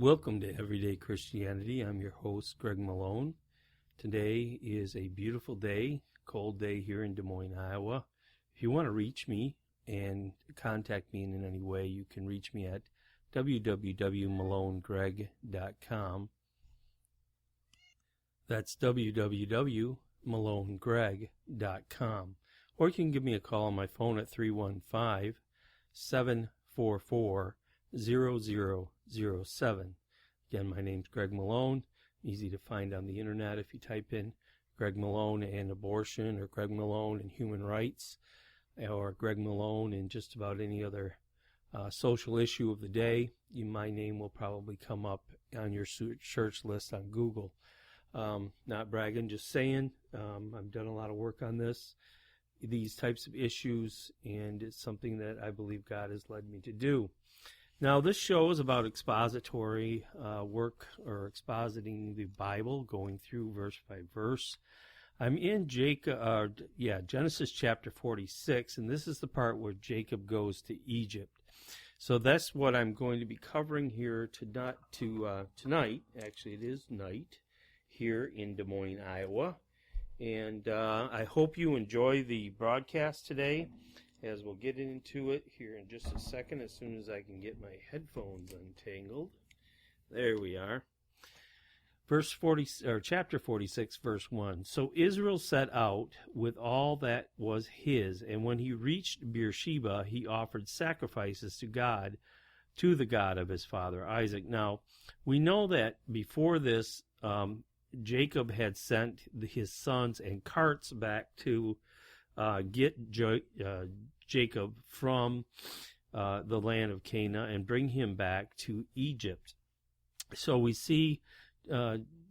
Welcome to Everyday Christianity. I'm your host, Greg Malone. Today is a beautiful day, cold day here in Des Moines, Iowa. If you want to reach me and contact me in any way, you can reach me at www.malonegreg.com. That's www.malonegreg.com. Or you can give me a call on my phone at 315-744-0007. Again, my name's Greg Malone. Easy to find on the internet if you type in Greg Malone and abortion, or Greg Malone and human rights, or Greg Malone and just about any other social issue of the day. My name will probably come up on your search list on Google. Not bragging, just saying. I've done a lot of work on these types of issues, and it's something that I believe God has led me to do. Now, this show is about expository work, or expositing the Bible, going through verse by verse. I'm in Genesis chapter 46, and this is the part where Jacob goes to Egypt. So that's what I'm going to be covering here tonight. Actually, it is night here in Des Moines, Iowa. And I hope you enjoy the broadcast today, as we'll get into it here in just a second, as soon as I can get my headphones untangled. There we are. Chapter 46, verse 1. So Israel set out with all that was his, and when he reached Beersheba, he offered sacrifices to the God of his father Isaac. Now, we know that before this, Jacob had sent his sons and carts back to get Jacob from the land of Canaan and bring him back to Egypt. So we see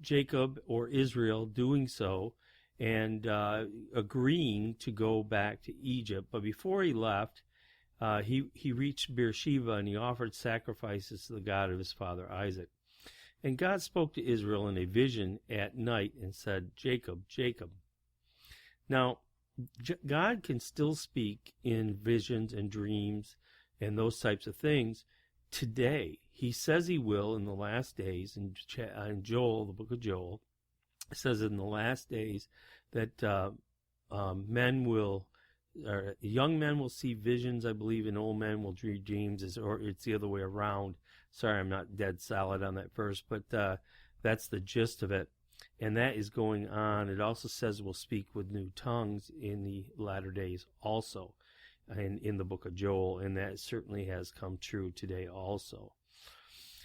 Jacob, or Israel, doing so and agreeing to go back to Egypt. But before he left, he reached Beersheba, and he offered sacrifices to the God of his father Isaac. And God spoke to Israel in a vision at night and said, "Jacob, Jacob." Now, God can still speak in visions and dreams and those types of things today. He says he will in the last days. In Joel, the book of Joel, it says in the last days that young men will see visions, I believe, and old men will dream dreams, or it's the other way around. Sorry, I'm not dead solid on that verse, but that's the gist of it. And that is going on. It also says we'll speak with new tongues in the latter days also, in the book of Joel, and that certainly has come true today also.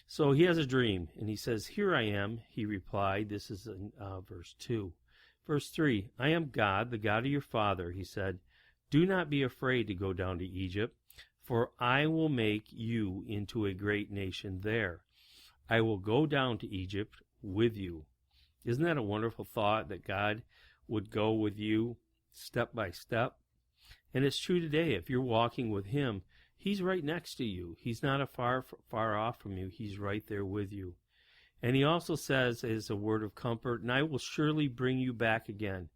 So he has a dream, and he says, "Here I am," he replied. This is in verse 2. Verse 3, "I am God, the God of your father," he said. "Do not be afraid to go down to Egypt, for I will make you into a great nation there. I will go down to Egypt with you." Isn't that a wonderful thought, that God would go with you step by step? And it's true today. If you're walking with him, he's right next to you. He's not far off from you. He's right there with you. And he also says, as a word of comfort, "And I will surely bring you back again,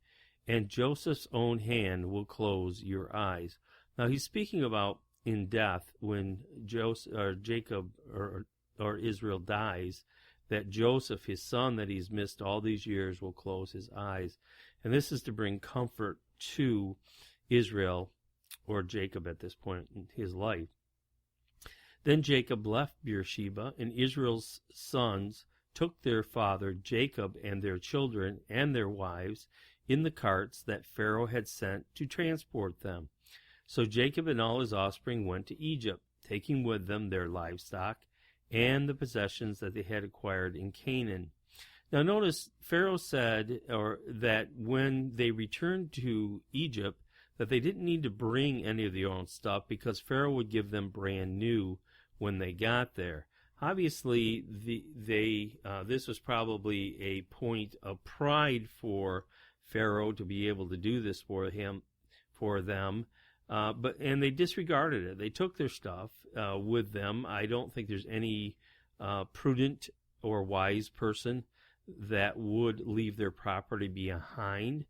and Joseph's own hand will close your eyes." Now he's speaking about in death, when Jacob or Israel dies, that Joseph, his son that he's missed all these years, will close his eyes. And this is to bring comfort to Israel, or Jacob at this point in his life. Then Jacob left Beersheba, and Israel's sons took their father Jacob and their children and their wives in the carts that Pharaoh had sent to transport them. So Jacob and all his offspring went to Egypt, taking with them their livestock and the possessions that they had acquired in Canaan. Now notice, Pharaoh said that when they returned to Egypt, that they didn't need to bring any of their own stuff, because Pharaoh would give them brand new when they got there. Obviously, this was probably a point of pride for Pharaoh to be able to do this for them. And they disregarded it. They took their stuff with them. I don't think there's any prudent or wise person that would leave their property behind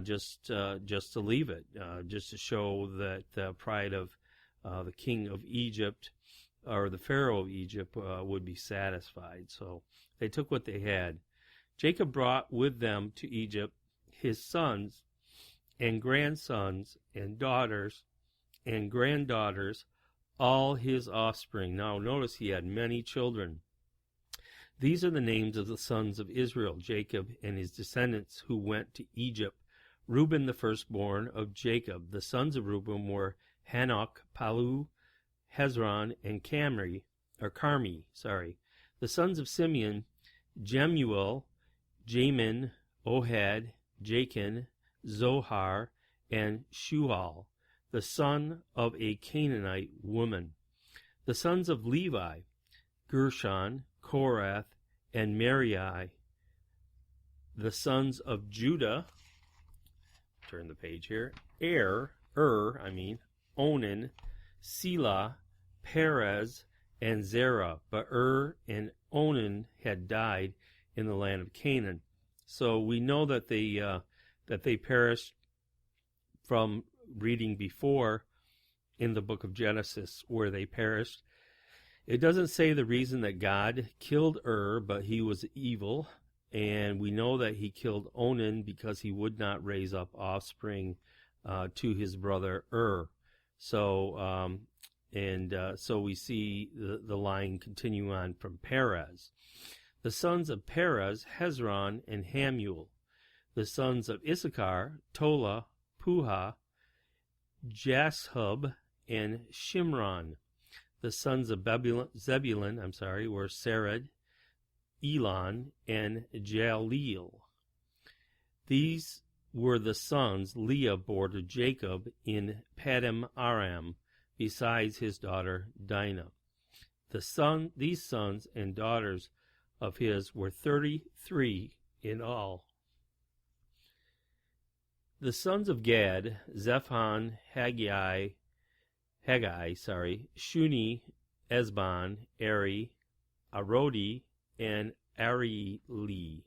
just to leave it, just to show that the pride of the king of Egypt or the Pharaoh of Egypt would be satisfied. So they took what they had. Jacob brought with them to Egypt his sons and grandsons and daughters and granddaughters, all his offspring. Now notice he had many children. These are the names of the sons of Israel, Jacob and his descendants who went to Egypt. Reuben, the firstborn of Jacob. The sons of Reuben were Hanok, Palu, Hezron, and Carmi. The sons of Simeon, Jemuel, Jamin, Ohad, Jachin, Zohar, and Shual, the son of a Canaanite woman. The sons of Levi, Gershon, Korath, and Merari. The sons of Judah, turn the page here, Onan, Selah, Perez, and Zerah. But and Onan had died in the land of Canaan. So we know that they perished from reading before in the book of Genesis, where they perished. It doesn't say the reason that God killed but he was evil. And we know that he killed Onan because he would not raise up offspring to his brother So, so we see the line continue on from Perez. The sons of Perez, Hezron, and Hamuel. The sons of Issachar, Tola, Puha, Jashub, and Shimron. The sons of Zebulun, were Sered, Elon, and Jaleel. These were the sons Leah bore to Jacob in Paddan Aram, besides his daughter Dinah. These sons and daughters of his were 33 in all. The sons of Gad, Zephon, Haggai, Shuni, Esbon, Eri, Arodi, and Arieli.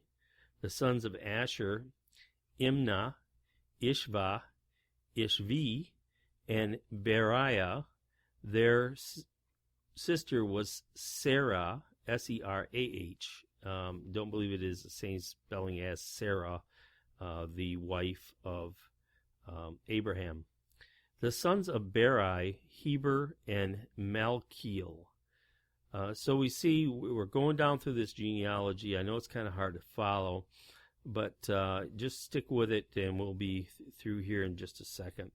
The sons of Asher, Imnah, Ishva, Ishvi, and Beriah. Their sister was Sarah, S-E-R-A-H. Don't believe it is the same spelling as Sarah, the wife of Abraham. The sons of Beri, Heber, and Malkiel. So we see we're going down through this genealogy. I know it's kind of hard to follow, but just stick with it and we'll be through here in just a second.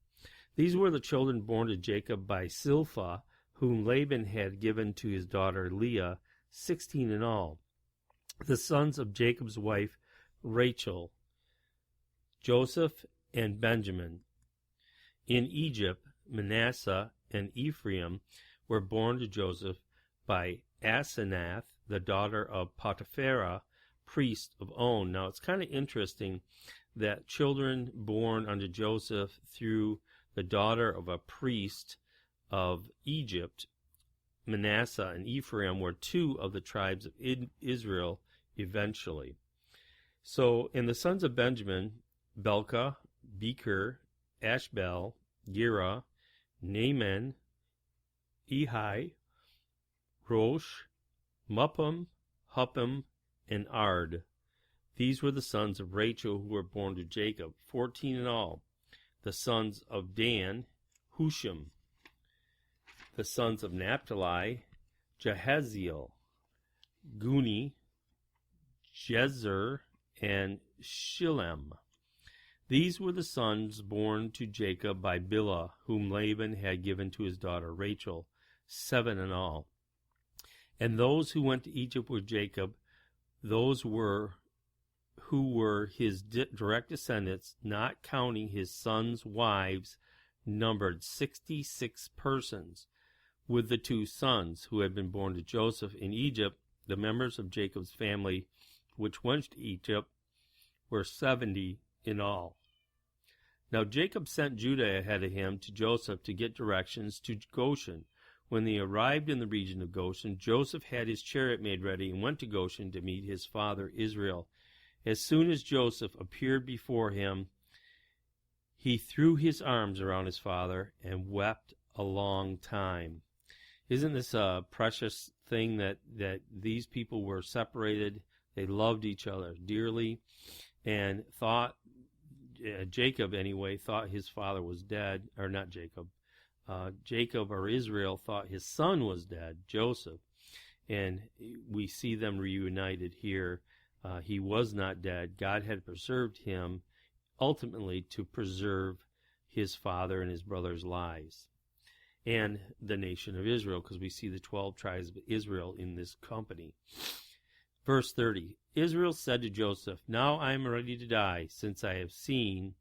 These were the children born to Jacob by Zilpah, whom Laban had given to his daughter Leah, 16 in all. The sons of Jacob's wife Rachel, Joseph, and Benjamin. In Egypt, Manasseh and Ephraim were born to Joseph by Asenath, the daughter of Potipharah, priest of On. Now, it's kind of interesting that children born unto Joseph through the daughter of a priest of Egypt, Manasseh and Ephraim, were two of the tribes of Israel eventually. So, in the sons of Benjamin, Belka, Becher, Ashbel, Gera, Naaman, Ehi, Rosh, Muppim, Huppim, and Ard. These were the sons of Rachel who were born to Jacob, 14 in all. The sons of Dan, Hushim. The sons of Naphtali, Jahaziel, Guni, Jezer, and Shillem. These were the sons born to Jacob by Bilhah, whom Laban had given to his daughter Rachel, 7 in all. And those who went to Egypt with Jacob, those who were his direct descendants, not counting his sons' wives, numbered 66 persons. With the 2 sons who had been born to Joseph in Egypt, the members of Jacob's family which went to Egypt were 70 in all. Now Jacob sent Judah ahead of him to Joseph to get directions to Goshen. When they arrived in the region of Goshen, Joseph had his chariot made ready and went to Goshen to meet his father Israel. As soon as Joseph appeared before him, he threw his arms around his father and wept a long time. Isn't this a precious thing that these people were separated? They loved each other dearly and thought, Jacob anyway, thought his father was dead, or not Jacob. Jacob or Israel thought his son was dead, Joseph. And we see them reunited here. He was not dead. God had preserved him ultimately to preserve his father and his brother's lives. And the nation of Israel, because we see the 12 tribes of Israel in this company. Verse 30, Israel said to Joseph, now I am ready to die, since I have seen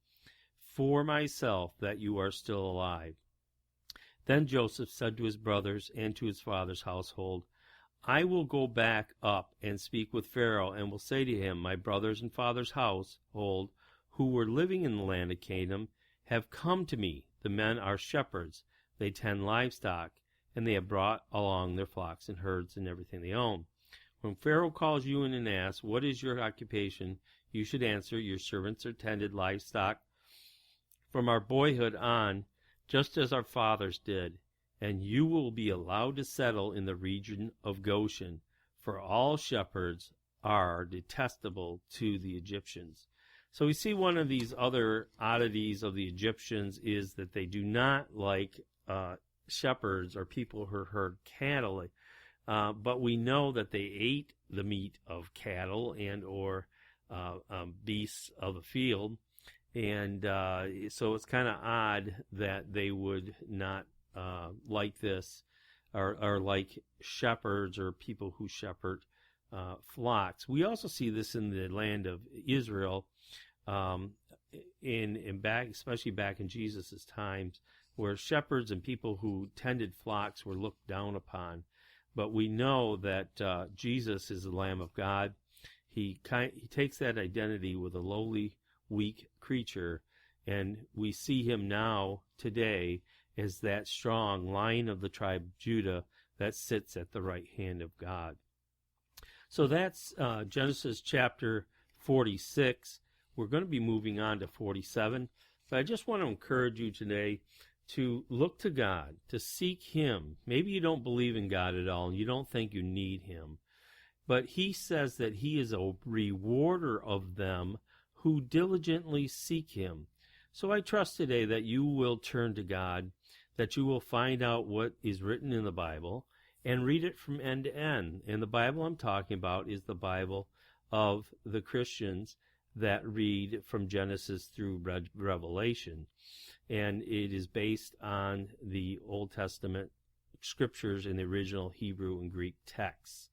for myself that you are still alive. Then Joseph said to his brothers and to his father's household, I will go back up and speak with Pharaoh, and will say to him, my brothers and father's household, who were living in the land of Canaan, have come to me. The men are shepherds. They tend livestock, and they have brought along their flocks and herds and everything they own. When Pharaoh calls you in and asks, what is your occupation? You should answer, your servants are tended livestock from our boyhood on, just as our fathers did. And you will be allowed to settle in the region of Goshen, for all shepherds are detestable to the Egyptians. So we see one of these other oddities of the Egyptians is that they do not like shepherds or people who herd cattle. But we know that they ate the meat of cattle and or beasts of the field. And so it's kind of odd that they would not like this or like shepherds or people who shepherd flocks. We also see this in the land of Israel, especially back in Jesus' times, where shepherds and people who tended flocks were looked down upon. But we know that Jesus is the Lamb of God. He takes that identity with a lowly, weak creature, and we see him now, today, as that strong Lion of the tribe of Judah that sits at the right hand of God. So that's Genesis chapter 46. We're going to be moving on to 47, but I just want to encourage you today to look to God, to seek him. Maybe you don't believe in God at all and you don't think you need him, but he says that he is a rewarder of them who diligently seek him. So I trust today that you will turn to God, that you will find out what is written in the Bible and read it from end to end. And the Bible I'm talking about is the Bible of the Christians that read from Genesis through Revelation. And it is based on the Old Testament scriptures in the original Hebrew and Greek texts.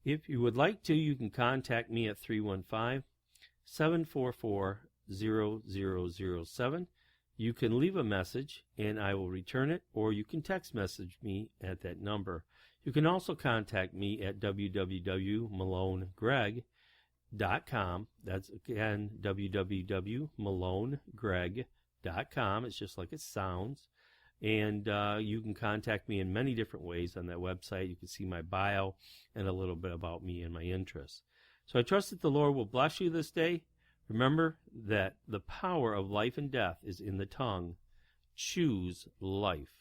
If you would like to, you can contact me at 315-744-0007. You can leave a message and I will return it, or you can text message me at that number. You can also contact me at www.malonegreg.com. That's again www.malonegreg.com. It's just like it sounds. And you can contact me in many different ways on that website. You can see my bio and a little bit about me and my interests. So I trust that the Lord will bless you this day. Remember that the power of life and death is in the tongue. Choose life.